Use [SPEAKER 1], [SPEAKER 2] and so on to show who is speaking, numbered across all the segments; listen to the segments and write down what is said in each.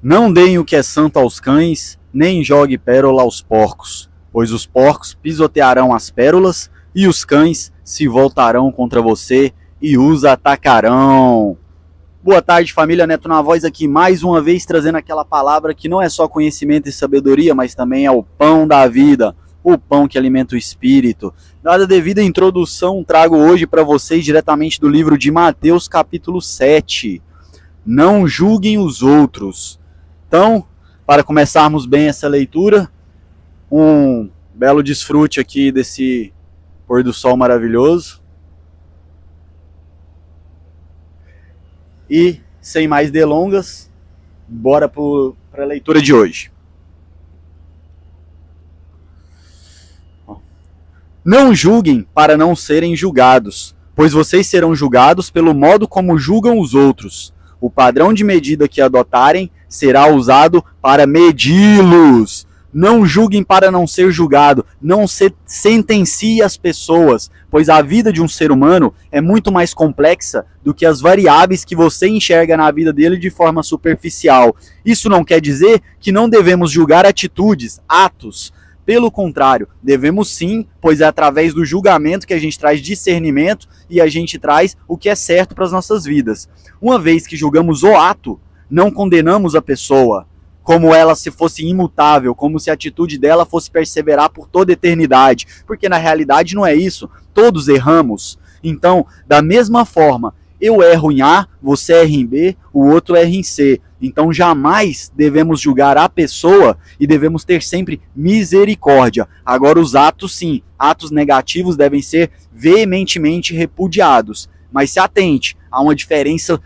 [SPEAKER 1] Não deem o que é santo aos cães, nem jogue pérola aos porcos, pois os porcos pisotearão as pérolas e os cães se voltarão contra você e os atacarão. Boa tarde, família Neto na Voz aqui, mais uma vez trazendo aquela palavra que não é só conhecimento e sabedoria, mas também é o pão da vida, o pão que alimenta o espírito. Dada a devida introdução, trago hoje para vocês diretamente do livro de Mateus, capítulo 7. Não julguem os outros. Então, para começarmos bem essa leitura, um belo desfrute aqui desse pôr do sol maravilhoso. E, sem mais delongas, bora para a leitura de hoje. Não julguem para não serem julgados, pois vocês serão julgados pelo modo como julgam os outros. O padrão de medida que adotarem será usado para medi-los. Não julguem para não ser julgado, não sentencie as pessoas, pois a vida de um ser humano é muito mais complexa do que as variáveis que você enxerga na vida dele de forma superficial. Isso não quer dizer que não devemos julgar atitudes, atos. Pelo contrário, devemos sim, pois é através do julgamento que a gente traz discernimento e a gente traz o que é certo para as nossas vidas. Uma vez que julgamos o ato, não condenamos a pessoa como ela se fosse imutável, como se a atitude dela fosse perseverar por toda a eternidade, porque na realidade não é isso, todos erramos. Então, da mesma forma, eu erro em A, você erra em B, o outro erra em C. Então jamais devemos julgar a pessoa e devemos ter sempre misericórdia. Agora os atos sim, atos negativos devem ser veementemente repudiados. Mas se atente, há uma diferença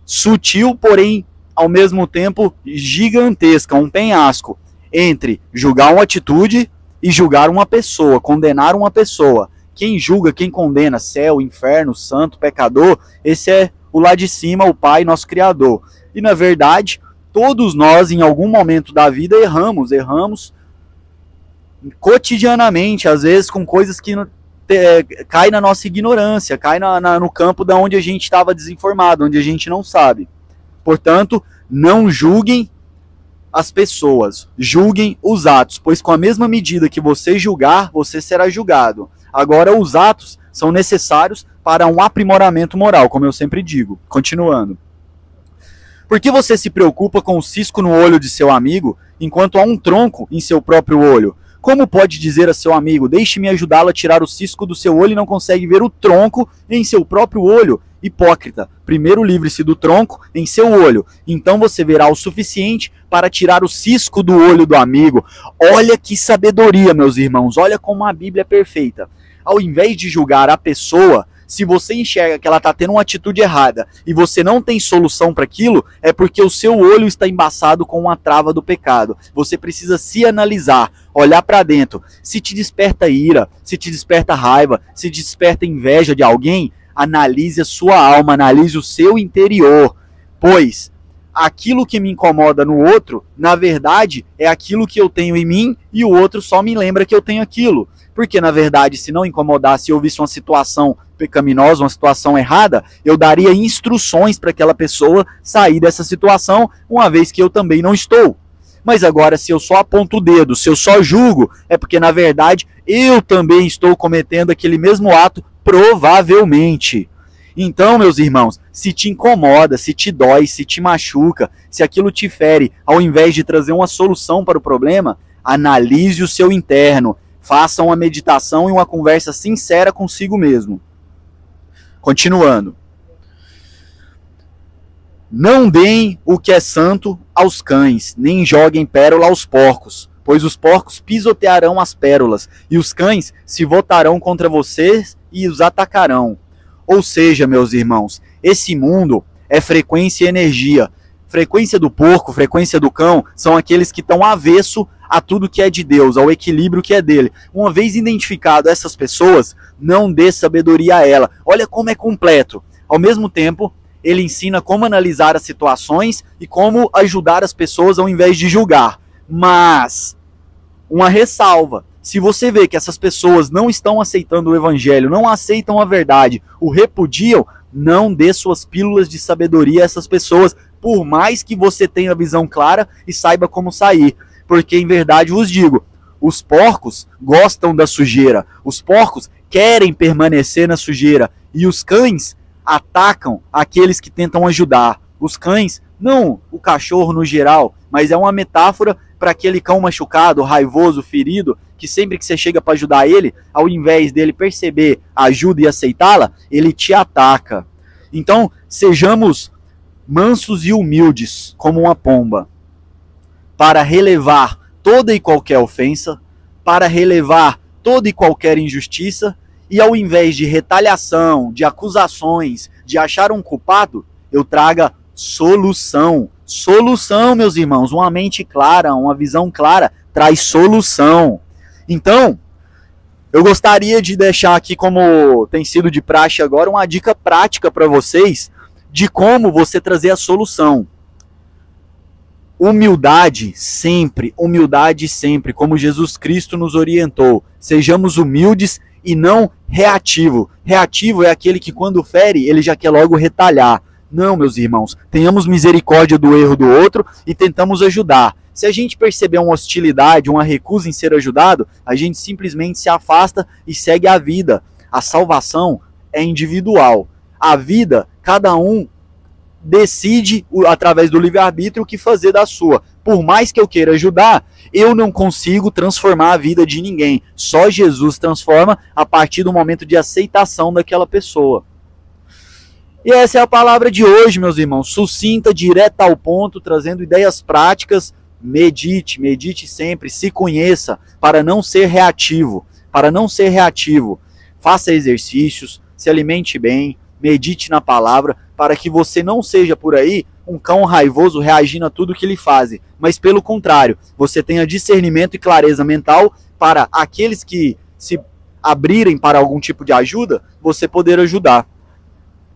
[SPEAKER 1] sutil, porém ao mesmo tempo gigantesca, um penhasco, entre julgar uma atitude e julgar uma pessoa, condenar uma pessoa. Quem julga, quem condena, céu, inferno, santo, pecador, esse é o lá de cima, o Pai, nosso Criador. E na verdade, todos nós em algum momento da vida erramos cotidianamente, às vezes com coisas que cai na nossa ignorância, cai no campo da onde a gente estava desinformado, onde a gente não sabe. Portanto, não julguem as pessoas, julguem os atos, pois com a mesma medida que você julgar, você será julgado. Agora, os atos são necessários para um aprimoramento moral, como eu sempre digo. Continuando. Por que você se preocupa com o cisco no olho de seu amigo, enquanto há um tronco em seu próprio olho? Como pode dizer a seu amigo, deixe-me ajudá-lo a tirar o cisco do seu olho e não consegue ver o tronco em seu próprio olho? Hipócrita, primeiro livre-se do tronco em seu olho, então você verá o suficiente para tirar o cisco do olho do amigo. Olha que sabedoria, meus irmãos, olha como a Bíblia é perfeita. Ao invés de julgar a pessoa, se você enxerga que ela está tendo uma atitude errada e você não tem solução para aquilo, é porque o seu olho está embaçado com uma trava do pecado. Você precisa se analisar, olhar para dentro. Se te desperta ira, se te desperta raiva, se te desperta inveja de alguém, analise a sua alma, analise o seu interior. Pois aquilo que me incomoda no outro, na verdade, é aquilo que eu tenho em mim e o outro só me lembra que eu tenho aquilo. Porque, na verdade, se não incomodasse e eu visse uma situação pecaminosa, uma situação errada, eu daria instruções para aquela pessoa sair dessa situação, uma vez que eu também não estou. Mas agora, se eu só aponto o dedo, se eu só julgo, é porque, na verdade, eu também estou cometendo aquele mesmo ato, provavelmente. Então, meus irmãos, se te incomoda, se te dói, se te machuca, se aquilo te fere, ao invés de trazer uma solução para o problema, analise o seu interno. Faça uma meditação e uma conversa sincera consigo mesmo. Continuando. Não deem o que é santo aos cães, nem joguem pérola aos porcos, pois os porcos pisotearão as pérolas, e os cães se voltarão contra vocês e os atacarão. Ou seja, meus irmãos, esse mundo é frequência e energia. Frequência do porco, frequência do cão, são aqueles que estão avesso a tudo que é de Deus, ao equilíbrio que é dele. Uma vez identificado essas pessoas, não dê sabedoria a ela. Olha como é completo. Ao mesmo tempo, ele ensina como analisar as situações e como ajudar as pessoas ao invés de julgar. Mas, uma ressalva. Se você vê que essas pessoas não estão aceitando o evangelho, não aceitam a verdade, o repudiam, não dê suas pílulas de sabedoria a essas pessoas, por mais que você tenha visão clara e saiba como sair. Porque em verdade vos digo, os porcos gostam da sujeira, os porcos querem permanecer na sujeira e os cães atacam aqueles que tentam ajudar. Os cães, não o cachorro no geral, mas é uma metáfora para aquele cão machucado, raivoso, ferido, que sempre que você chega para ajudar ele, ao invés dele perceber a ajuda e aceitá-la, ele te ataca. Então, sejamos mansos e humildes como uma pomba, para relevar toda e qualquer ofensa, para relevar toda e qualquer injustiça, e ao invés de retaliação, de acusações, de achar um culpado, eu traga solução. Solução, meus irmãos. Uma mente clara, uma visão clara, traz solução. Então, eu gostaria de deixar aqui, como tem sido de praxe agora, uma dica prática para vocês de como você trazer a solução. Humildade sempre, como Jesus Cristo nos orientou. Sejamos humildes e não reativo. Reativo é aquele que quando fere, ele já quer logo retalhar. Não, meus irmãos, tenhamos misericórdia do erro do outro e tentamos ajudar. Se a gente perceber uma hostilidade, uma recusa em ser ajudado, a gente simplesmente se afasta e segue a vida. A salvação é individual. A vida, cada um decide, através do livre-arbítrio, o que fazer da sua. Por mais que eu queira ajudar, eu não consigo transformar a vida de ninguém. Só Jesus transforma a partir do momento de aceitação daquela pessoa. E essa é a palavra de hoje, meus irmãos. Sucinta, direta ao ponto, trazendo ideias práticas. Medite, medite sempre, se conheça, para não ser reativo. Para não ser reativo. Faça exercícios, se alimente bem, medite na palavra, para que você não seja por aí um cão raivoso reagindo a tudo que lhe fazem, mas pelo contrário, você tenha discernimento e clareza mental para aqueles que se abrirem para algum tipo de ajuda, você poder ajudar.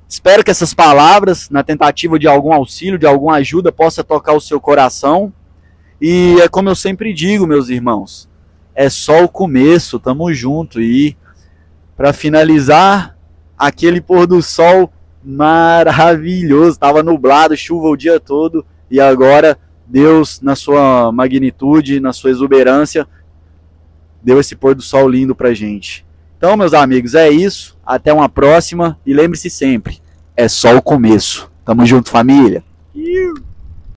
[SPEAKER 1] Espero que essas palavras, na tentativa de algum auxílio, de alguma ajuda, possa tocar o seu coração. E é como eu sempre digo, meus irmãos, é só o começo, tamo junto. E para finalizar, aquele pôr do sol maravilhoso, estava nublado, chuva o dia todo, e agora Deus, na sua magnitude, na sua exuberância, deu esse pôr do sol lindo pra gente. Então, meus amigos, é isso. Até uma próxima. E lembre-se sempre, é só o começo. Tamo junto, família.